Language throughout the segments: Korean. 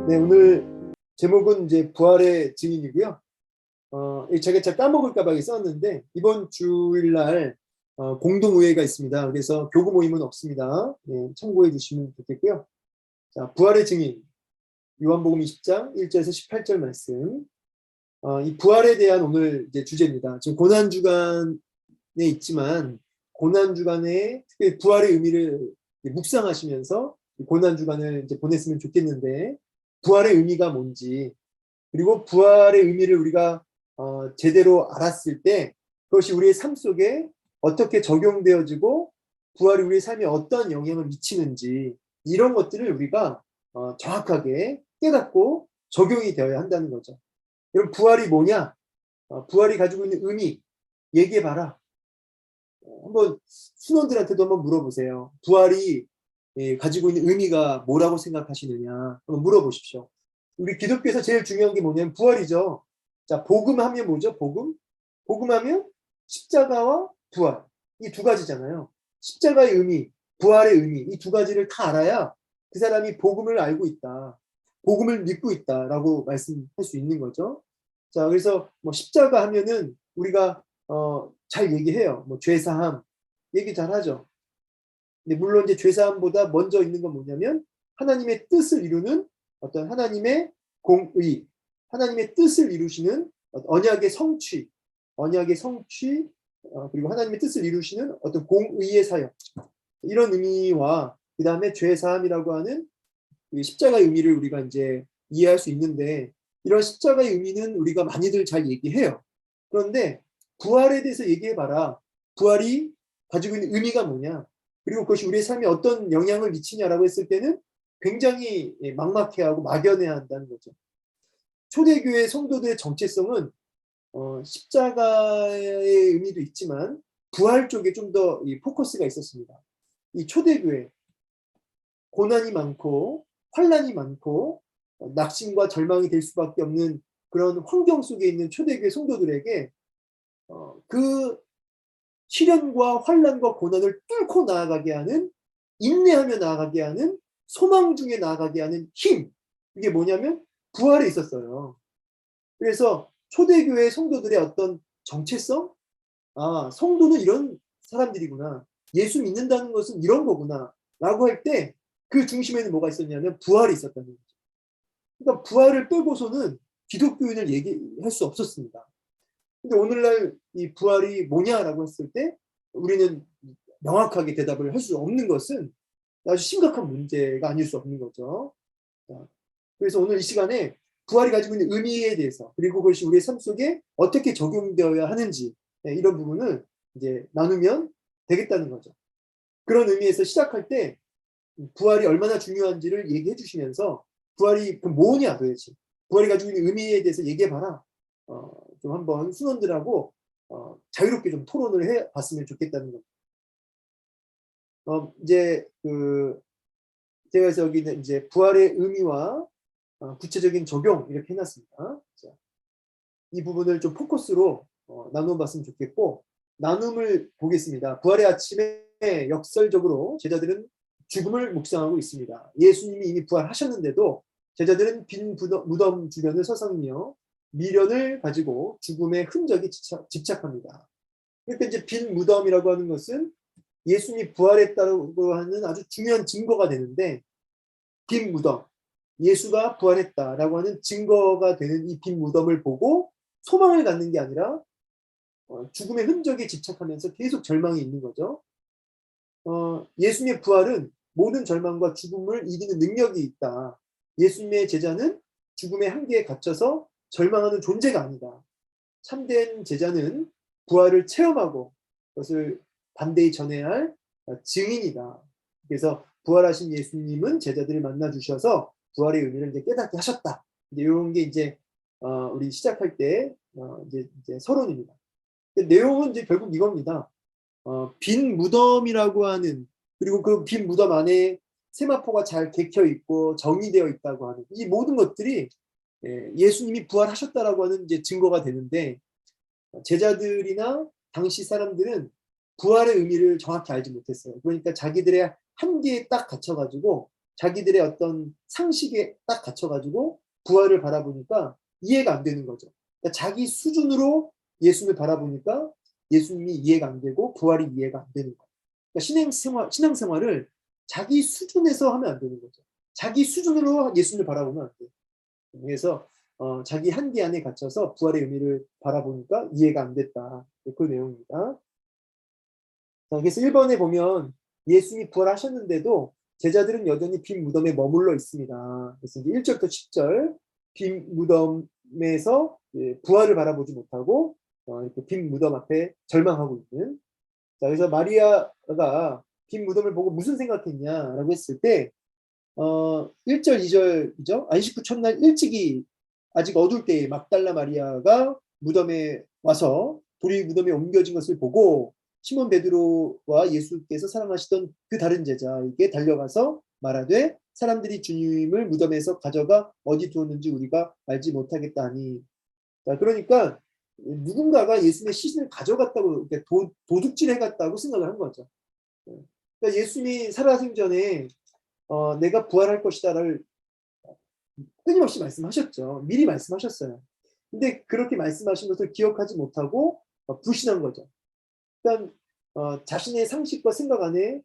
네, 오늘 제목은 이제 부활의 증인이고요. 제가 까먹을까 봐 썼는데 이번 주일날 공동의회가 있습니다. 그래서 교구 모임은 없습니다. 네, 참고해 주시면 좋겠고요. 자, 부활의 증인 요한복음 20장 1절에서 18절 말씀. 이 부활에 대한 오늘 이제 주제입니다. 지금 고난 주간에 있지만 고난 주간에 특히 부활의 의미를 묵상하시면서 고난 주간을 이제 보냈으면 좋겠는데 부활의 의미가 뭔지 그리고 부활의 의미를 우리가 제대로 알았을 때 그것이 우리의 삶 속에 어떻게 적용되어지고 부활이 우리의 삶에 어떤 영향을 미치는지 이런 것들을 우리가 정확하게 깨닫고 적용이 되어야 한다는 거죠. 여러분 부활이 뭐냐? 부활이 가지고 있는 의미 얘기해봐라. 한번 순원들한테도 한번 물어보세요. 부활이 가지고 있는 의미가 뭐라고 생각하시느냐 한번 물어보십시오. 우리 기독교에서 제일 중요한 게 뭐냐면 부활이죠. 자, 복음하면 뭐죠? 복음하면 십자가와 부활 이 두 가지잖아요. 십자가의 의미, 부활의 의미 이 두 가지를 다 알아야 그 사람이 복음을 알고 있다. 복음을 믿고 있다라고 말씀할 수 있는 거죠. 자, 그래서 뭐 십자가 하면은 우리가 잘 얘기해요. 뭐 죄사함 얘기 잘 하죠. 근데 물론 이제 죄사함보다 먼저 있는 건 뭐냐면 하나님의 뜻을 이루는 어떤 하나님의 공의, 하나님의 뜻을 이루시는 언약의 성취, 그리고 하나님의 뜻을 이루시는 어떤 공의의 사역 이런 의미와 그 다음에 죄사함이라고 하는 십자가의 의미를 우리가 이제 이해할 수 있는데 이런 십자가의 의미는 우리가 많이들 잘 얘기해요. 그런데 부활에 대해서 얘기해봐라. 부활이 가지고 있는 의미가 뭐냐? 그리고 그것이 우리의 삶에 어떤 영향을 미치냐라고 했을 때는 굉장히 막막해하고 막연해야 한다는 거죠. 초대교회 성도들의 정체성은 십자가의 의미도 있지만 부활 쪽에 좀 더 포커스가 있었습니다. 이 초대교회 고난이 많고 환난이 많고 낙심과 절망이 될 수밖에 없는 그런 환경 속에 있는 초대교회 성도들에게 그 시련과 환난과 고난을 뚫고 나아가게 하는 인내하며 나아가게 하는 소망 중에 나아가게 하는 힘 이게 뭐냐면 부활에 있었어요. 그래서 초대교회 성도들의 어떤 정체성 성도는 이런 사람들이구나 예수 믿는다는 것은 이런 거구나 라고 할 때 그 중심에는 뭐가 있었냐면 부활이 있었다는 거죠. 그러니까 부활을 빼고서는 기독교인을 얘기할 수 없었습니다. 근데 오늘날 이 부활이 뭐냐라고 했을 때 우리는 명확하게 대답을 할 수 없는 것은 아주 심각한 문제가 아닐 수 없는 거죠. 그래서 오늘 이 시간에 부활이 가지고 있는 의미에 대해서 그리고 그것이 우리의 삶 속에 어떻게 적용되어야 하는지 이런 부분을 이제 나누면 되겠다는 거죠. 그런 의미에서 시작할 때 부활이 얼마나 중요한지를 얘기해 주시면서 부활이 뭐냐 도대체 부활이 가지고 있는 의미에 대해서 얘기해봐라. 좀 한번 순원들하고 자유롭게 좀 토론을 해봤으면 좋겠다는 겁니다. 이제 제가 여기는 이제 부활의 의미와 구체적인 적용 이렇게 해놨습니다. 자, 이 부분을 좀 포커스로 나눠봤으면 좋겠고 나눔을 보겠습니다. 부활의 아침에 역설적으로 제자들은 죽음을 묵상하고 있습니다. 예수님이 이미 부활하셨는데도 제자들은 빈 무덤 주변을 서성이며 미련을 가지고 죽음의 흔적에 집착합니다. 그러니까 이제 빈 무덤이라고 하는 것은 예수님이 부활했다고 하는 아주 중요한 증거가 되는데 빈 무덤, 예수가 부활했다라고 하는 증거가 되는 이 빈 무덤을 보고 소망을 갖는 게 아니라 죽음의 흔적에 집착하면서 계속 절망이 있는 거죠. 예수님의 부활은 모든 절망과 죽음을 이기는 능력이 있다. 예수님의 제자는 죽음의 한계에 갇혀서 절망하는 존재가 아니다. 참된 제자는 부활을 체험하고 그것을 반대히 전해야 할 증인이다. 그래서 부활하신 예수님은 제자들을 만나 주셔서 부활의 의미를 이제 깨닫게 하셨다. 이제 이런 게 이제 우리 시작할 때 이제 서론입니다. 내용은 이제 결국 이겁니다. 빈 무덤이라고 하는 그리고 그 빈 무덤 안에 세마포가 잘 개켜 있고 정리되어 있다고 하는 이 모든 것들이 예수님이 부활하셨다라고 하는 이제 증거가 되는데 제자들이나 당시 사람들은 부활의 의미를 정확히 알지 못했어요. 그러니까 자기들의 한계에 딱 갇혀가지고 자기들의 어떤 상식에 딱 갇혀가지고 부활을 바라보니까 이해가 안 되는 거죠. 그러니까 자기 수준으로 예수님을 바라보니까 예수님이 이해가 안 되고 부활이 이해가 안 되는 거예요. 그러니까 신앙생활을 자기 수준에서 하면 안 되는 거죠. 자기 수준으로 예수님을 바라보면 안 돼요. 그래서 자기 한계 안에 갇혀서 부활의 의미를 바라보니까 이해가 안 됐다. 그 내용입니다. 자, 그래서 1번에 보면 예수님이 부활하셨는데도 제자들은 여전히 빈 무덤에 머물러 있습니다. 그래서 이제 1절부터 10절 빈 무덤에서 부활을 바라보지 못하고 이렇게 빈 무덤 앞에 절망하고 있는. 자, 그래서 마리아가 빈 무덤을 보고 무슨 생각했냐라고 했을 때 1절, 2절이죠. 안식 후 첫날 일찍이 아직 어두울 때에 막달라 마리아가 무덤에 와서 돌이 무덤에 옮겨진 것을 보고 시몬 베드로와 예수께서 사랑하시던 그 다른 제자에게 달려가서 말하되 사람들이 주님을 무덤에서 가져가 어디 두었는지 우리가 알지 못하겠다 하니. 자, 그러니까 누군가가 예수님의 시신을 가져갔다고, 도둑질 해갔다고 생각을 한 거죠. 그러니까 예수님이 살아생전에 내가 부활할 것이다를 끊임없이 말씀하셨죠. 미리 말씀하셨어요. 근데 그렇게 말씀하신 것을 기억하지 못하고 불신한 거죠. 일단 자신의 상식과 생각 안에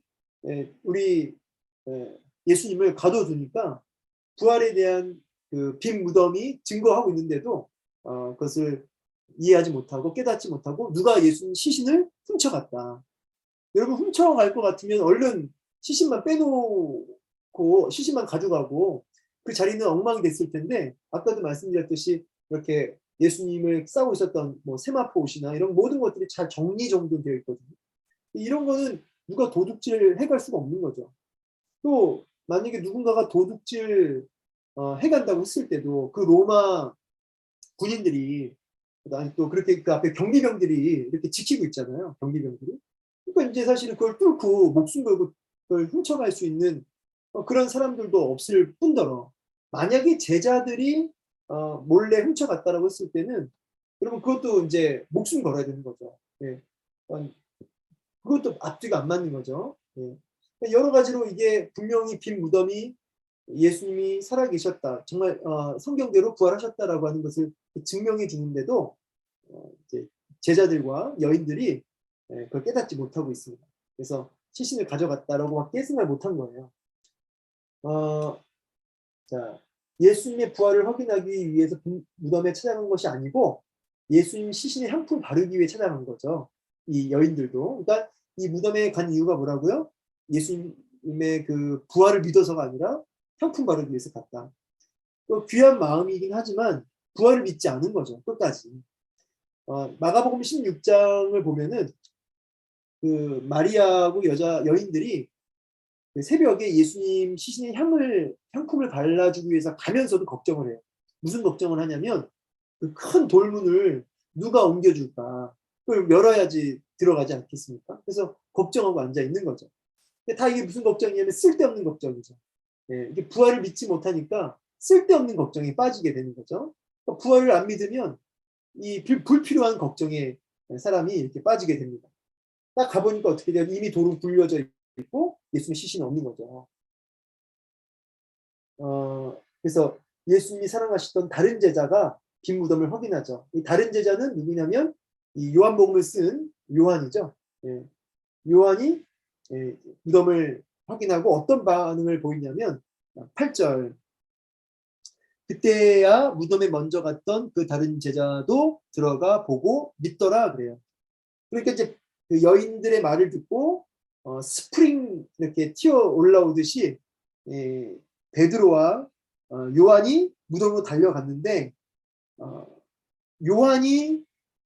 우리 예수님을 가둬두니까 부활에 대한 그 빈 무덤이 증거하고 있는데도 그것을 이해하지 못하고 깨닫지 못하고 누가 예수님 시신을 훔쳐갔다. 여러분 훔쳐갈 것 같으면 얼른 시신만 빼놓고 시신만 가져가고 그 자리는 엉망이 됐을 텐데 아까도 말씀드렸듯이 이렇게 예수님을 싸고 있었던 뭐 세마포 옷이나 이런 모든 것들이 잘 정리정돈되어 있거든요. 이런 거는 누가 도둑질 해갈 수가 없는 거죠. 또 만약에 누군가가 도둑질 해간다고 했을 때도 그 로마 군인들이 또 그렇게 그 앞에 경비병들이 이렇게 지키고 있잖아요. 경비병들이. 그러니까 이제 사실은 그걸 뚫고 목숨 걸고 그걸 훔쳐갈 수 있는 그런 사람들도 없을 뿐더러 만약에 제자들이 몰래 훔쳐갔다라고 했을 때는 여러분 그것도 이제 목숨 걸어야 되는 거죠. 예. 그것도 앞뒤가 안 맞는 거죠. 예. 여러 가지로 이게 분명히 빈 무덤이 예수님이 살아계셨다. 정말 성경대로 부활하셨다라고 하는 것을 증명해 주는데도 이제 제자들과 여인들이 그걸 깨닫지 못하고 있습니다. 그래서 시신을 가져갔다라고밖에 생각을 못한 거예요. 자, 예수님의 부활을 확인하기 위해서 무덤에 찾아간 것이 아니고 예수님 시신에 향품 바르기 위해 찾아간 거죠. 이 여인들도. 그러니까 이 무덤에 간 이유가 뭐라고요? 예수님의 그 부활을 믿어서가 아니라 향품 바르기 위해서 갔다. 또 귀한 마음이긴 하지만 부활을 믿지 않은 거죠. 끝까지. 마가복음 16장을 보면은 그 마리아하고 여인들이 그 새벽에 예수님 시신에 향품을 발라주기 위해서 가면서도 걱정을 해요. 무슨 걱정을 하냐면 그 큰 돌문을 누가 옮겨줄까? 그걸 열어야지 들어가지 않겠습니까? 그래서 걱정하고 앉아 있는 거죠. 근데 다 이게 무슨 걱정이냐면 쓸데없는 걱정이죠. 예, 이게 부활을 믿지 못하니까 쓸데없는 걱정에 빠지게 되는 거죠. 그러니까 부활을 안 믿으면 이 불필요한 걱정에 사람이 이렇게 빠지게 됩니다. 딱 가보니까 어떻게 돼요? 이미 돌은 굴려져 있고 예수님의 시신은 없는 거죠. 그래서 예수님이 사랑하시던 다른 제자가 빈 무덤을 확인하죠. 이 다른 제자는 누구냐면 이 요한복음을 쓴 요한이죠. 예. 요한이 무덤을 확인하고 어떤 반응을 보이냐면 8절 그때야 무덤에 먼저 갔던 그 다른 제자도 들어가 보고 믿더라 그래요. 그러니까 이제 그 여인들의 말을 듣고 스프링 이렇게 튀어 올라오듯이 베드로와 요한이 무덤으로 달려갔는데 요한이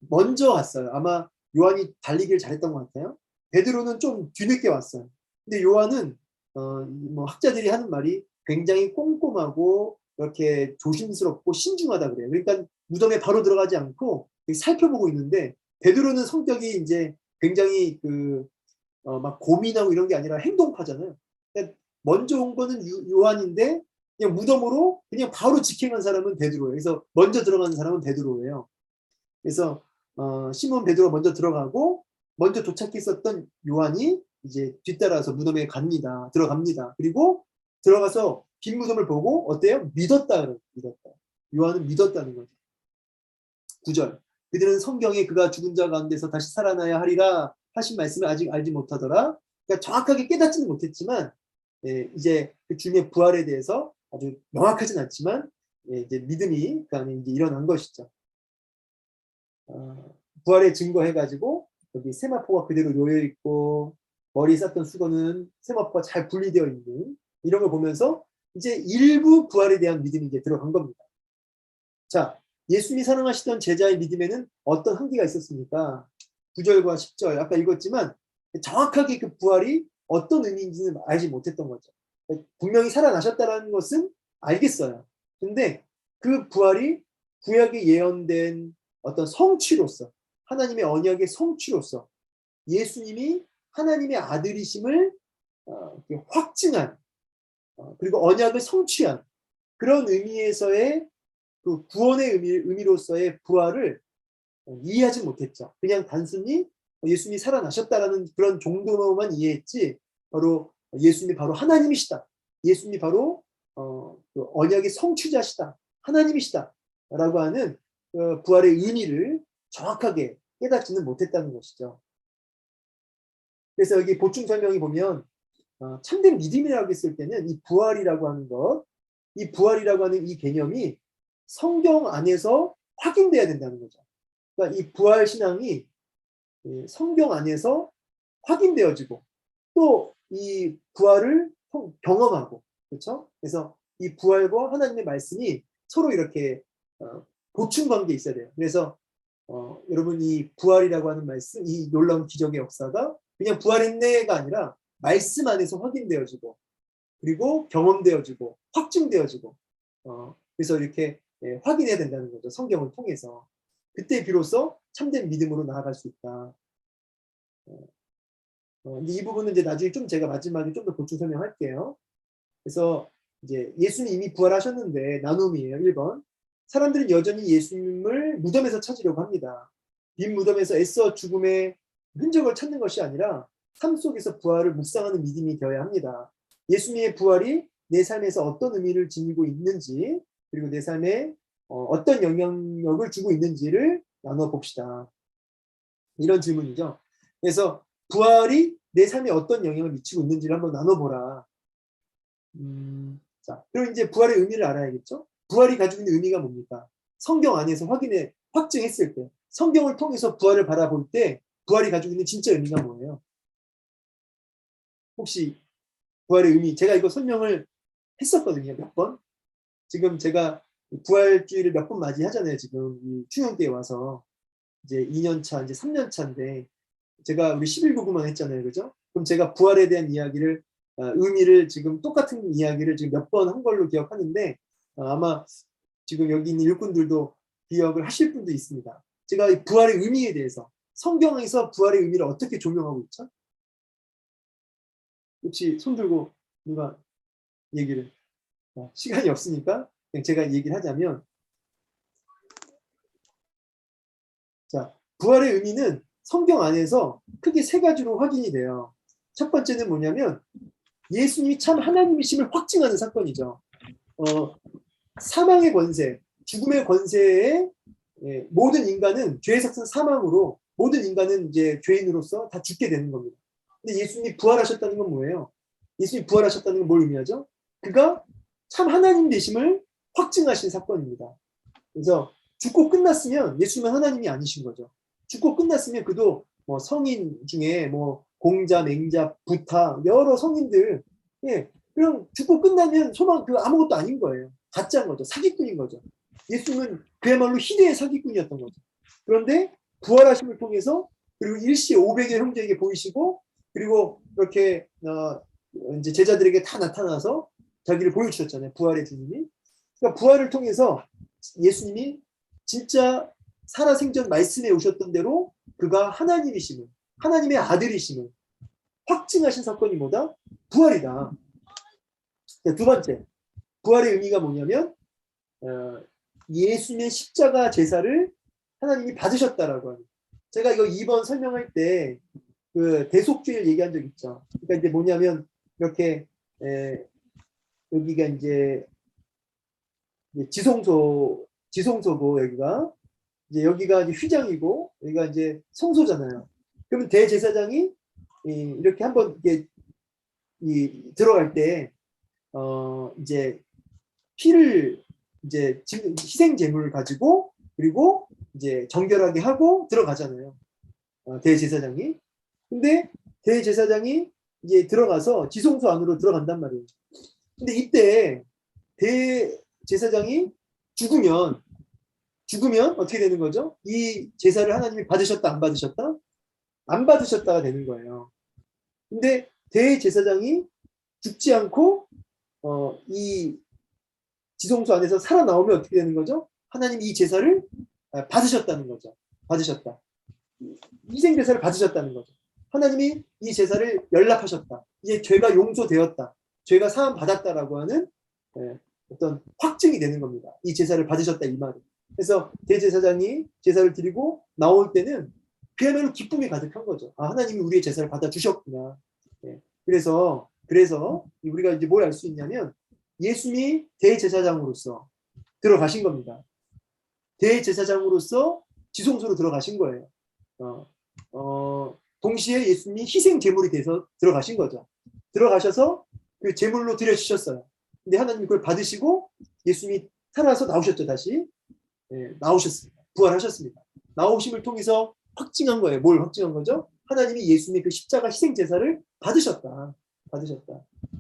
먼저 갔어요. 아마 요한이 달리기를 잘했던 것 같아요. 베드로는 좀 뒤늦게 왔어요. 근데 요한은 뭐 학자들이 하는 말이 굉장히 꼼꼼하고 이렇게 조심스럽고 신중하다 그래요. 그러니까 무덤에 바로 들어가지 않고 살펴보고 있는데 베드로는 성격이 이제 굉장히 막 고민하고 이런 게 아니라 행동파잖아요. 그러니까 먼저 온 거는 요한인데 그냥 무덤으로 그냥 바로 직행한 사람은 베드로예요. 그래서 먼저 들어가는 사람은 베드로예요. 그래서 시몬 베드로가 먼저 들어가고 먼저 도착했었던 요한이 이제 뒤따라서 무덤에 들어갑니다. 그리고 들어가서 빈 무덤을 보고 어때요? 믿었다. 믿었다. 요한은 믿었다는 거죠. 9절. 그들은 성경에 그가 죽은 자 가운데서 다시 살아나야 하리라 하신 말씀을 아직 알지 못하더라. 그러니까 정확하게 깨닫지는 못했지만 이제 그 주님의 부활에 대해서 아주 명확하진 않지만 이제 믿음이 그 안에 이제 일어난 것이죠. 부활에 증거해가지고 여기 세마포가 그대로 놓여 있고 머리에 쌌던 수건은 세마포가 잘 분리되어 있는 이런 걸 보면서 이제 일부 부활에 대한 믿음이 이제 들어간 겁니다. 자, 예수님이 사랑하시던 제자의 믿음에는 어떤 한계가 있었습니까? 9절과 10절 아까 읽었지만 정확하게 그 부활이 어떤 의미인지는 알지 못했던 거죠. 분명히 살아나셨다는 것은 알겠어요. 근데 그 부활이 구약에 예언된 어떤 성취로서 하나님의 언약의 성취로서 예수님이 하나님의 아들이심을 확증한 그리고 언약을 성취한 그런 의미에서의 그 구원의 의미로서의 부활을 이해하지 못했죠. 그냥 단순히 예수님이 살아나셨다라는 그런 정도로만 이해했지 바로 예수님이 바로 하나님이시다. 예수님이 바로 그 언약의 성취자시다. 하나님이시다. 라고 하는 부활의 의미를 정확하게 깨닫지는 못했다는 것이죠. 그래서 여기 보충 설명이 보면 참된 믿음이라고 했을 때는 이 부활이라고 하는 것, 이 부활이라고 하는 이 개념이 성경 안에서 확인돼야 된다는 거죠. 그러니까 이 부활 신앙이 성경 안에서 확인되어지고 또 이 부활을 경험하고 그렇죠? 그래서 이 부활과 하나님의 말씀이 서로 이렇게 보충 관계에 있어야 돼요. 그래서 여러분 이 부활이라고 하는 말씀, 이 놀라운 기적의 역사가 그냥 부활했네가 아니라 말씀 안에서 확인되어지고 그리고 경험되어지고 확증되어지고 그래서 이렇게 확인해야 된다는 거죠. 성경을 통해서. 그때 비로소 참된 믿음으로 나아갈 수 있다. 이 부분은 이제 나중에 좀 제가 마지막에 좀 더 보충 설명할게요. 그래서 이제 예수님 이미 부활하셨는데 나눔이에요. 1번. 사람들은 여전히 예수님을 무덤에서 찾으려고 합니다. 빈 무덤에서 애써 죽음의 흔적을 찾는 것이 아니라 삶 속에서 부활을 묵상하는 믿음이 되어야 합니다. 예수님의 부활이 내 삶에서 어떤 의미를 지니고 있는지 그리고 내 삶에 어떤 영향력을 주고 있는지를 나눠봅시다. 이런 질문이죠. 그래서 부활이 내 삶에 어떤 영향을 미치고 있는지를 한번 나눠보라. 자, 그럼 이제 부활의 의미를 알아야겠죠? 부활이 가지고 있는 의미가 뭡니까? 성경 안에서 확증했을 때, 성경을 통해서 부활을 바라볼 때, 부활이 가지고 있는 진짜 의미가 뭐예요? 혹시 부활의 의미, 제가 이거 설명을 했었거든요, 몇 번. 지금 제가 부활주의를 몇 번 맞이하잖아요, 지금 이 충영 때에 와서. 이제 2년 차, 이제 3년 차인데, 제가 우리 11구구만 했잖아요, 그죠? 그럼 제가 부활에 대한 이야기를, 의미를 지금 똑같은 이야기를 지금 몇 번 한 걸로 기억하는데, 아마 지금 여기 있는 일꾼들도 기억을 하실 분도 있습니다. 제가 이 부활의 의미에 대해서, 성경에서 부활의 의미를 어떻게 조명하고 있죠? 혹시 손 들고 누가 얘기를, 시간이 없으니까 그냥 제가 얘기를 하자면, 자, 부활의 의미는 성경 안에서 크게 세 가지로 확인이 돼요. 첫 번째는 뭐냐면 예수님이 참 하나님이심을 확증하는 사건이죠. 사망의 권세, 죽음의 권세에 모든 인간은 죄의 삭은 사망으로 모든 인간은 이제 죄인으로서 다 죽게 되는 겁니다. 근데 예수님이 부활하셨다는 건 뭐예요? 예수님이 부활하셨다는 건 뭘 의미하죠? 그가 참 하나님 되심을 확증하신 사건입니다. 그래서 죽고 끝났으면 예수님은 하나님이 아니신 거죠. 죽고 끝났으면 그도 뭐 성인 중에 뭐 공자, 맹자, 부타 여러 성인들 그냥 죽고 끝나면 소망 그 아무것도 아닌 거예요. 가짜인 거죠. 사기꾼인 거죠. 예수님은 그야말로 희대의 사기꾼이었던 거죠. 그런데 부활하심을 통해서 그리고 일시 500의 형제에게 보이시고 그리고 이렇게 이제 제자들에게 다 나타나서 자기를 보여주셨잖아요. 부활의 주님이. 그러니까 부활을 통해서 예수님이 진짜 살아생전 말씀에 오셨던 대로 그가 하나님이심을 하나님의 아들이심을 확증하신 사건이 뭐다? 부활이다. 두 번째, 부활의 의미가 뭐냐면 예수님의 십자가 제사를 하나님이 받으셨다라고 하는. 제가 이거 2번 설명할 때 그 대속죄를 얘기한 적 있죠. 그러니까 이제 뭐냐면 이렇게 여기가 이제 지성소고 여기가 여기가 이제 휘장이고 여기가 이제 성소잖아요. 그러면 대제사장이 이렇게 한번 이게 들어갈 때 이제 피를 이제 희생 제물을 가지고 그리고 이제 정결하게 하고 들어가잖아요. 대제사장이. 근데 대제사장이 이제 들어가서 지성소 안으로 들어간단 말이에요. 근데 이때 대제사장이 죽으면 어떻게 되는 거죠? 이 제사를 하나님이 받으셨다, 안 받으셨다? 안 받으셨다가 되는 거예요. 근데 대제사장이 죽지 않고 이 지성소 안에서 살아나오면 어떻게 되는 거죠? 하나님이 이 제사를 받으셨다는 거죠. 받으셨다. 희생 제사를 받으셨다는 거죠. 하나님이 이 제사를 연락하셨다. 이제 죄가 용서되었다. 죄가 사함 받았다라고 하는 어떤 확증이 되는 겁니다. 이 제사를 받으셨다 이 말은. 그래서 대제사장이 제사를 드리고 나올 때는 그야말로 기쁨이 가득한 거죠. 아, 하나님이 우리의 제사를 받아주셨구나. 그래서 우리가 이제 뭘 알 수 있냐면 예수님이 대제사장으로서 들어가신 겁니다. 대제사장으로서 지성소로 들어가신 거예요. 동시에 예수님이 희생 제물이 돼서 들어가신 거죠. 들어가셔서 그 제물로 드려주셨어요. 근데 하나님이 그걸 받으시고 예수님이 살아서 나오셨죠. 다시 나오셨습니다. 부활하셨습니다. 나오심을 통해서 확증한 거예요. 뭘 확증한 거죠? 하나님이 예수님의 그 십자가 희생 제사를 받으셨다.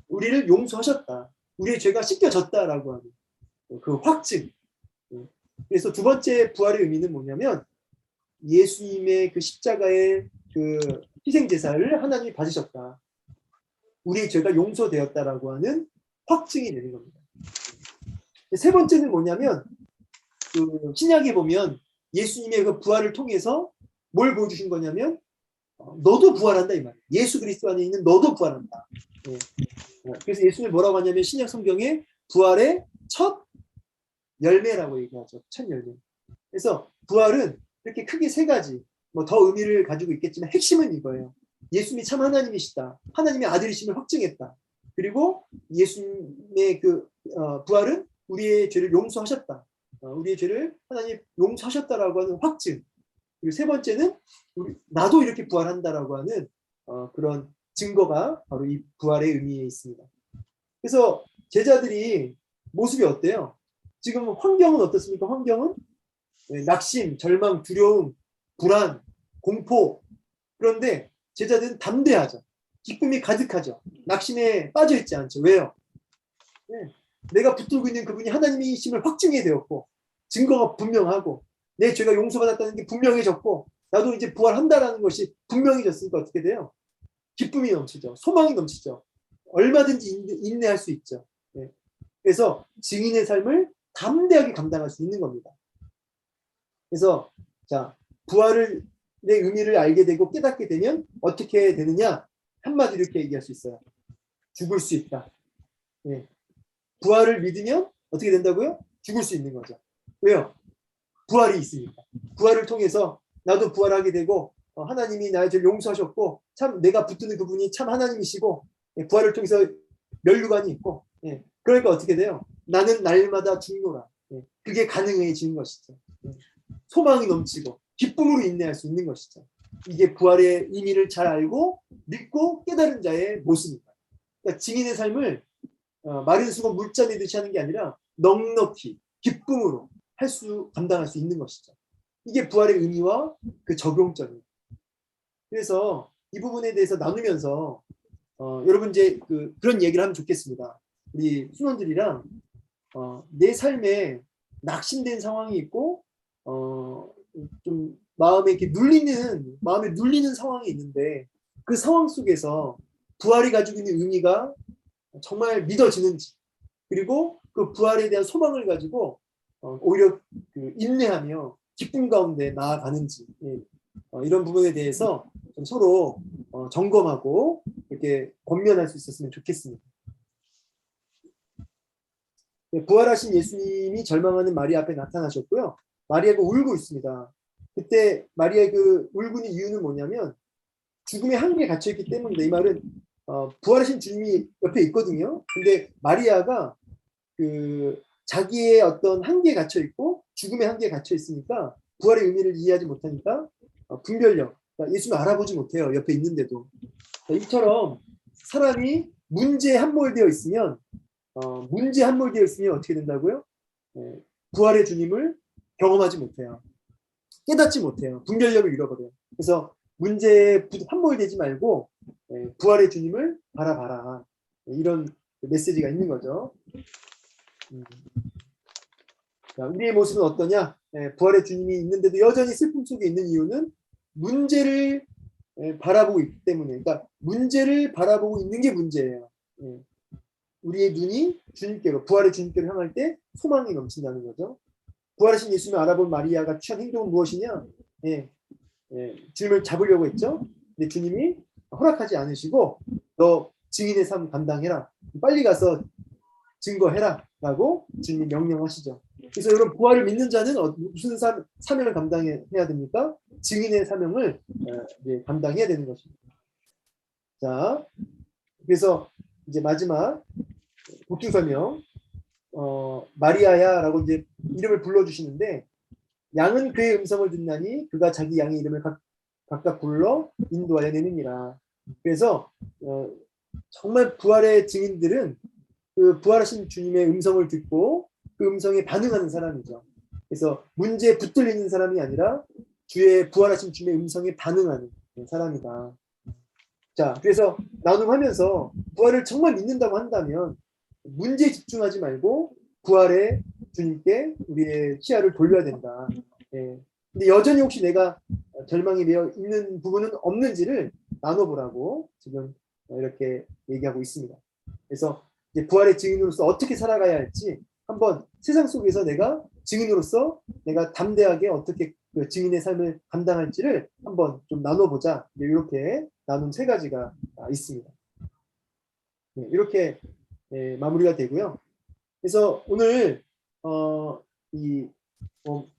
우리를 용서하셨다. 우리의 죄가 씻겨졌다라고 하는 그 확증. 그래서 두 번째 부활의 의미는 뭐냐면 예수님의 그 십자가의 그 희생 제사를 하나님이 받으셨다. 우리의 죄가 용서되었다라고 하는 확증이 되는 겁니다. 세 번째는 뭐냐면 그 신약에 보면 예수님의 그 부활을 통해서 뭘 보여주신 거냐면 너도 부활한다 이 말이에요. 예수 그리스도 안에 있는 너도 부활한다. 그래서 예수님이 뭐라고 하냐면 신약 성경에 부활의 첫 열매라고 얘기하죠. 첫 열매. 그래서 부활은 이렇게 크게 세 가지 뭐 더 의미를 가지고 있겠지만 핵심은 이거예요. 예수님이 참 하나님이시다. 하나님의 아들이심을 확증했다. 그리고 예수님의 그 부활은 우리의 죄를 용서하셨다. 우리의 죄를 하나님 용서하셨다라고 하는 확증. 그리고 세 번째는 나도 이렇게 부활한다라고 하는 그런 증거가 바로 이 부활의 의미에 있습니다. 그래서 제자들이 모습이 어때요? 지금 환경은 어떻습니까? 환경은 낙심, 절망, 두려움, 불안, 공포. 그런데 제자들은 담대하죠. 기쁨이 가득하죠. 낙심에 빠져 있지 않죠. 왜요? 내가 붙들고 있는 그분이 하나님이심을 확증이 되었고 증거가 분명하고 내 죄가 용서받았다는 게 분명해졌고 나도 이제 부활한다라는 것이 분명해졌으니까 어떻게 돼요? 기쁨이 넘치죠. 소망이 넘치죠. 얼마든지 인내할 수 있죠. 그래서 증인의 삶을 담대하게 감당할 수 있는 겁니다. 그래서 자 부활의 의미를 알게 되고 깨닫게 되면 어떻게 되느냐? 한마디로 이렇게 얘기할 수 있어요. 죽을 수 있다. 부활을 믿으면 어떻게 된다고요? 죽을 수 있는 거죠. 왜요? 부활이 있으니까. 부활을 통해서 나도 부활하게 되고 하나님이 나의 죄를 용서하셨고 참 내가 붙드는 그분이 참 하나님이시고 부활을 통해서 면류관이 있고 그러니까 어떻게 돼요? 나는 날마다 죽노라. 그게 가능해지는 것이죠. 소망이 넘치고 기쁨으로 인내할 수 있는 것이죠. 이게 부활의 의미를 잘 알고 믿고 깨달은 자의 모습입니다. 그러니까 증인의 삶을 마른 수건 물자 내듯이 하는 게 아니라 넉넉히 기쁨으로 감당할 수 있는 것이죠. 이게 부활의 의미와 그 적용점입니다. 그래서 이 부분에 대해서 나누면서 여러분 이제 그런 얘기를 하면 좋겠습니다. 우리 순원들이랑 내 삶에 낙심된 상황이 있고 좀 마음에 눌리는 상황이 있는데 그 상황 속에서 부활이 가지고 있는 의미가 정말 믿어지는지 그리고 그 부활에 대한 소망을 가지고 오히려 인내하며 기쁨 가운데 나아가는지 이런 부분에 대해서 좀 서로 점검하고 이렇게 권면할 수 있었으면 좋겠습니다. 부활하신 예수님이 절망하는 마리아 앞에 나타나셨고요. 마리아가 울고 있습니다. 그때 마리아의 그 울고 있는 이유는 뭐냐면 죽음의 한계에 갇혀있기 때문입니다. 이 말은 부활하신 주님이 옆에 있거든요. 근데 마리아가 자기의 어떤 한계에 갇혀 있고 죽음의 한계에 갇혀 있으니까 부활의 의미를 이해하지 못하니까 분별력, 그러니까 예수를 알아보지 못해요. 옆에 있는데도. 이처럼 사람이 문제에 함몰되어 있으면 어떻게 된다고요? 부활의 주님을 경험하지 못해요. 깨닫지 못해요. 분별력을 잃어버려요. 그래서 문제에 함몰되지 말고 부활의 주님을 바라봐라. 이런 메시지가 있는 거죠. 자, 우리의 모습은 어떠냐? 부활의 주님이 있는데도 여전히 슬픔 속에 있는 이유는 문제를 바라보고 있기 때문에. 그러니까 문제를 바라보고 있는 게 문제예요. 우리의 눈이 주님께로, 부활의 주님께로 향할 때 소망이 넘친다는 거죠. 부활하신 예수님을 알아본 마리아가 취한 행동은 무엇이냐? 주님을 잡으려고 했죠. 근데 주님이 허락하지 않으시고 너 증인의 삶 감당해라. 빨리 가서 증거해라. 라고 주님이 명령하시죠. 그래서 여러분 부활을 믿는 자는 무슨 사명을 감당해야 됩니까? 증인의 사명을 감당해야 되는 것입니다. 자, 그래서 이제 마지막 복중 설명. 마리아야라고 이제 이름을 불러주시는데 양은 그의 음성을 듣나니 그가 자기 양의 이름을 각각 불러 인도하여 내느니라. 그래서 정말 부활의 증인들은 그 부활하신 주님의 음성을 듣고 그 음성에 반응하는 사람이죠. 그래서 문제에 붙들리는 사람이 아니라 주의 부활하신 주님의 음성에 반응하는 사람이다. 자, 그래서 나눔하면서 부활을 정말 믿는다고 한다면 문제에 집중하지 말고 부활의 주님께 우리의 시야를 돌려야 된다. 근데 여전히 혹시 내가 절망이 되어 있는 부분은 없는지를 나눠보라고 지금 이렇게 얘기하고 있습니다. 그래서 이제 부활의 증인으로서 어떻게 살아가야 할지 한번 세상 속에서 내가 증인으로서 내가 담대하게 어떻게 그 증인의 삶을 감당할지를 한번 좀 나눠보자. 이렇게 나눈 3가지가 있습니다. 이렇게 마무리가 되고요. 그래서 오늘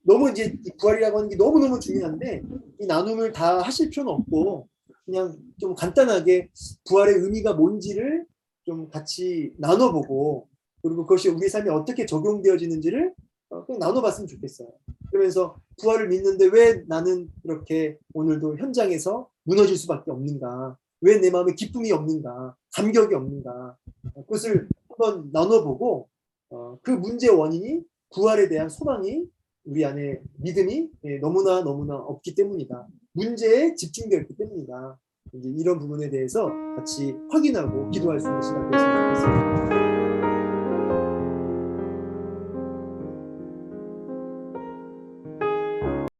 너무 이제 부활이라고 하는 게 너무너무 중요한데 이 나눔을 다 하실 필요는 없고 그냥 좀 간단하게 부활의 의미가 뭔지를 좀 같이 나눠보고 그리고 그것이 우리 삶에 어떻게 적용되어지는지를 그냥 나눠봤으면 좋겠어요. 그러면서 부활을 믿는데 왜 나는 이렇게 오늘도 현장에서 무너질 수밖에 없는가? 왜 내 마음에 기쁨이 없는가? 감격이 없는가? 그것을 한번 나눠보고 그 문제의 원인이 부활에 대한 소망이 우리 안에 믿음이 너무나 없기 때문이다. 문제에 집중되어 있기 때문이다. 이제 이런 부분에 대해서 같이 확인하고 기도할 수 있는 시간 되었으면 좋겠습니다.